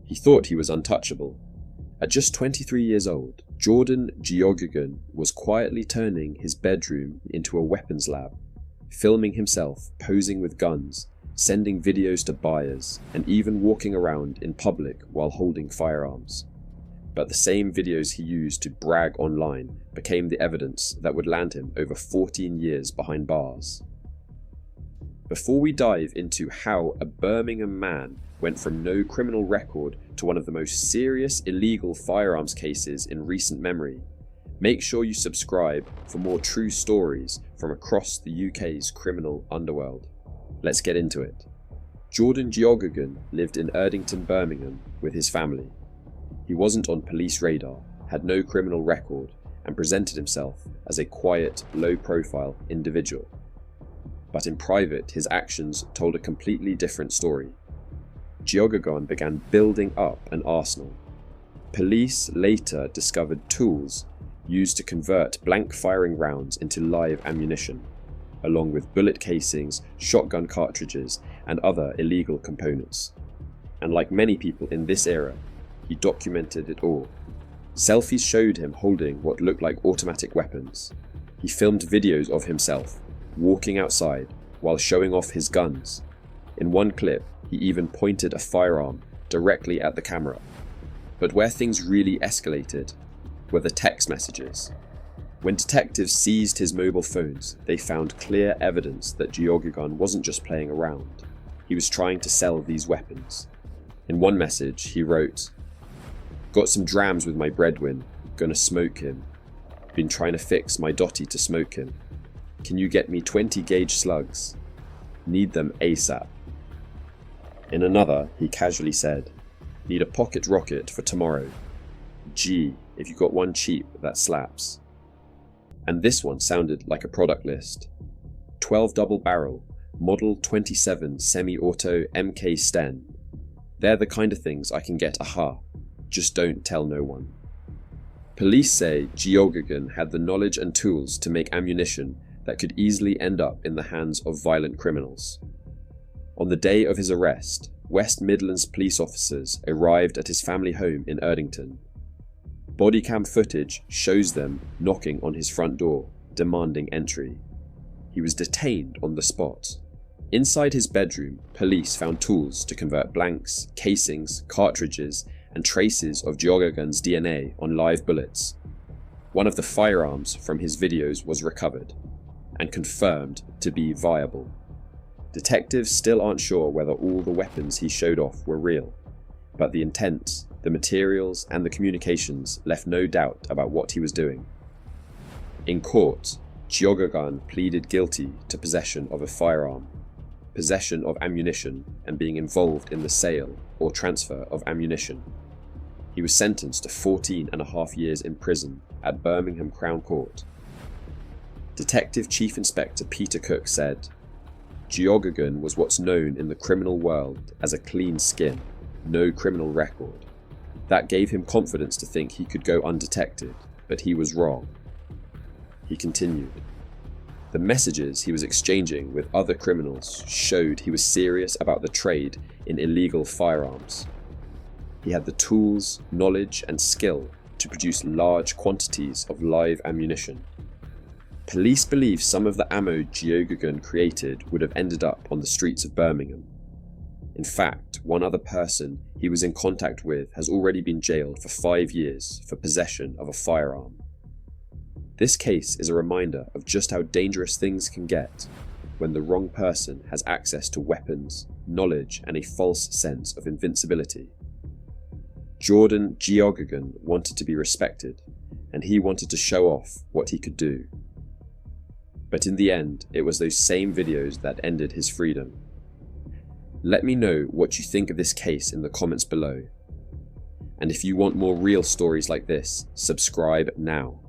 He thought he was untouchable. At just 23 years old, Jordan Geoghegan was quietly turning his bedroom into a weapons lab, filming himself posing with guns, sending videos to buyers, and even walking around in public while holding firearms. But the same videos he used to brag online became the evidence that would land him over 14 years behind bars. Before we dive into how a Birmingham man went from no criminal record to one of the most serious illegal firearms cases in recent memory, make sure you subscribe for more true stories from across the UK's criminal underworld. Let's get into it. Jordan Geoghegan lived in Erdington, Birmingham with his family. He wasn't on police radar, had no criminal record, and presented himself as a quiet, low-profile individual. But in private, his actions told a completely different story. Geoghegan began building up an arsenal. Police later discovered tools used to convert blank-firing rounds into live ammunition, along with bullet casings, shotgun cartridges, and other illegal components. And like many people in this era, he documented it all. Selfies showed him holding what looked like automatic weapons. He filmed videos of himself walking outside while showing off his guns. In one clip, he even pointed a firearm directly at the camera. But where things really escalated were the text messages. When detectives seized his mobile phones, they found clear evidence that Geoghegan wasn't just playing around. He was trying to sell these weapons. In one message, he wrote, "Got some drams with my Bredwin, gonna smoke him. Been trying to fix my Dotty to smoke him. Can you get me 20 gauge slugs? Need them ASAP." In another, he casually said, "Need a pocket rocket for tomorrow. Gee, if you got one cheap, that slaps." And this one sounded like a product list. 12 double barrel, model 27 semi-auto MK Sten. They're the kind of things I can get, aha. Just don't tell no one. Police say Geoghegan had the knowledge and tools to make ammunition that could easily end up in the hands of violent criminals. On the day of his arrest, West Midlands police officers arrived at his family home in Erdington. Bodycam footage shows them knocking on his front door, demanding entry. He was detained on the spot. Inside his bedroom, police found tools to convert blanks, casings, cartridges, and traces of Geoghegan's DNA on live bullets. One of the firearms from his videos was recovered and confirmed to be viable. Detectives still aren't sure whether all the weapons he showed off were real, but the intent, the materials, and the communications left no doubt about what he was doing. In court, Geoghegan pleaded guilty to possession of a firearm, possession of ammunition, and being involved in the sale or transfer of ammunition. He was sentenced to 14.5 years in prison at Birmingham Crown Court. Detective Chief Inspector Peter Cook said, "Geoghegan was what's known in the criminal world as a clean skin, no criminal record. That gave him confidence to think he could go undetected, but he was wrong." He continued, "The messages he was exchanging with other criminals showed he was serious about the trade in illegal firearms. He had the tools, knowledge, and skill to produce large quantities of live ammunition. Police believe some of the ammo Geoghegan created would have ended up on the streets of Birmingham. In fact, one other person he was in contact with has already been jailed for 5 years for possession of a firearm. This case is a reminder of just how dangerous things can get when the wrong person has access to weapons, knowledge, and a false sense of invincibility. Jordan Geoghegan wanted to be respected, and he wanted to show off what he could do. But in the end, it was those same videos that ended his freedom. Let me know what you think of this case in the comments below. And if you want more real stories like this, subscribe now.